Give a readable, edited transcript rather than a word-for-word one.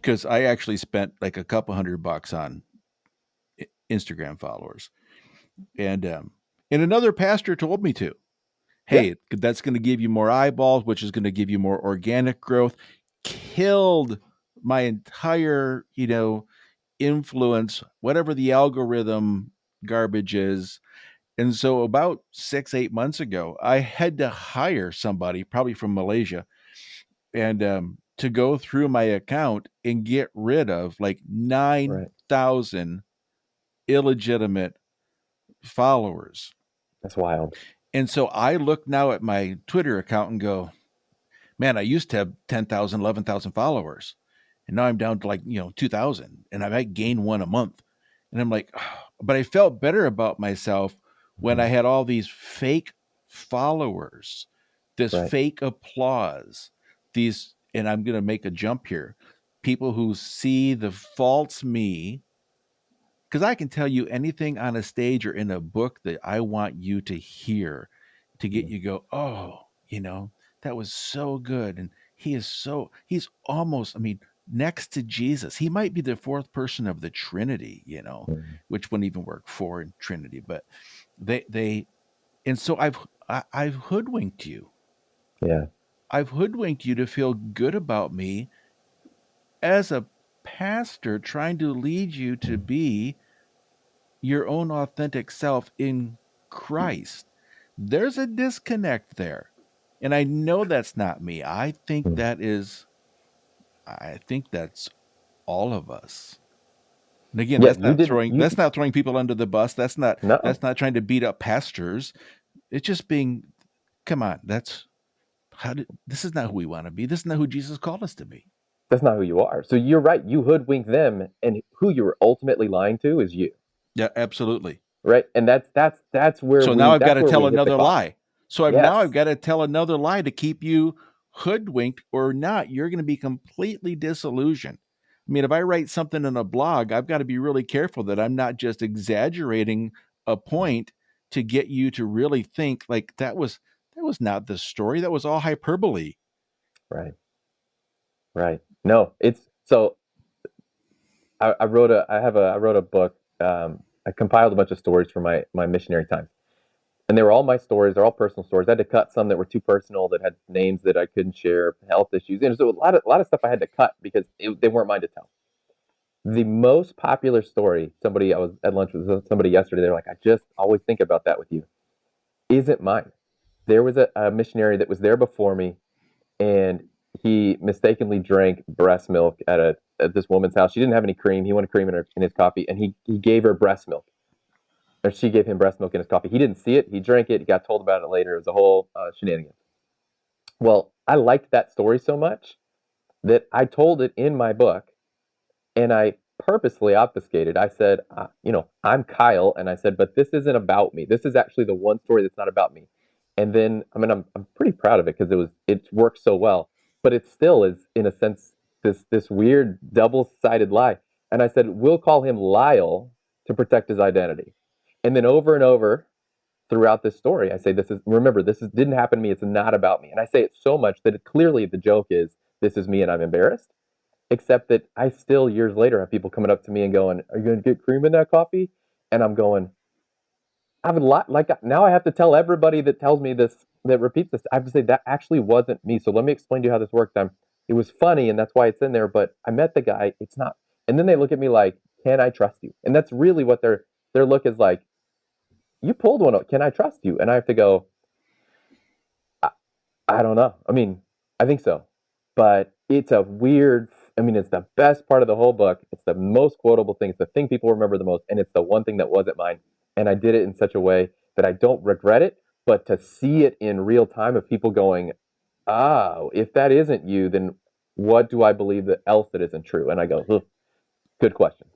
because I actually spent like a couple $100 on Instagram followers, and another pastor told me to. Yeah. Hey, that's going to give you more eyeballs, which is going to give you more organic growth. Killed my entire, influence, whatever the algorithm garbage is. And so about 6, 8 months ago, I had to hire somebody, probably from Malaysia, and to go through my account and get rid of like Right. 9,000 illegitimate followers. That's wild. And so I look now at my Twitter account and go, man, I used to have 10,000, 11,000 followers. And now I'm down to like, 2,000. And I might gain one a month. And I'm like, but I felt better about myself when I Mhm. had all these fake followers, this Right. fake applause, and I'm going to make a jump here, people who see the false me, because I can tell you anything on a stage or in a book that I want you to hear to get Mhm. you go, oh, that was so good. And he's almost, I mean, next to Jesus. He might be the fourth person of the Trinity, Mhm. which wouldn't even work for in Trinity, but they, and so I've hoodwinked you. Yeah. I've hoodwinked you to feel good about me as a pastor trying to lead you to Mhm. be your own authentic self in Christ. There's a disconnect there. And I know that's not me. Mhm. I think that's all of us. And again, Yeah. You didn't. You that's not throwing people under the bus. no. That's not trying to beat up pastors. It's just being, come on, this is not who we want to be. This is not who Jesus called us to be. That's not who you are. So you're right. You hoodwink them, and who you're ultimately lying to is you. Yeah, absolutely. Right. And that's where So now I've got that's to where tell we hit the another coffin. lie. I've Yes. got to tell another lie to keep you hoodwinked or not. You're going to be completely disillusioned. I mean, if I write something in a blog, I've got to be really careful that I'm not just exaggerating a point to get you to really think like that was not the story. That was all hyperbole. Right. Right. No. It's so. I wrote a book. I compiled a bunch of stories from my missionary time, and they were all my stories. They're all personal stories. I had to cut some that were too personal, that had names that I couldn't share, health issues, and so a lot of stuff I had to cut because they weren't mine to tell. The most popular story, somebody I was at lunch with somebody yesterday. They're like, I just always think about that with you. Isn't mine. There was a missionary that was there before me, and he mistakenly drank breast milk at this woman's house. She didn't have any cream. He wanted cream in his coffee, and he gave her breast milk, or she gave him breast milk in his coffee. He didn't see it. He drank it. He got told about it later. It was a whole shenanigans. Well, I liked that story so much that I told it in my book, and I purposely obfuscated. I said, I'm Kyle, and I said, but this isn't about me. This is actually the one story that's not about me. And then, I mean, I'm pretty proud of it because it worked so well. But it still is, in a sense, this weird double-sided lie. And I said, we'll call him Lyle to protect his identity. And then over and over throughout this story, I say, this didn't happen to me. It's not about me. And I say it so much that clearly the joke is, this is me and I'm embarrassed. Except that I still, years later, have people coming up to me and going, "Are you going to get cream in that coffee?" And I'm going, I have a lot. Like now, I have to tell everybody that tells me this, that repeats this. I have to say that actually wasn't me. So let me explain to you how this worked. It was funny, and that's why it's in there. But I met the guy. It's not. And then they look at me like, "Can I trust you?" And that's really what their look is like. You pulled one. Can I trust you? And I have to go. I, I don't know. I mean, I think so, but it's a weird. I mean, it's the best part of the whole book. It's the most quotable thing. It's the thing people remember the most, and it's the one thing that wasn't mine. And I did it in such a way that I don't regret it, but to see it in real time of people going, "Oh, if that isn't you, then what do I believe that else that isn't true?" And I go, "Good question."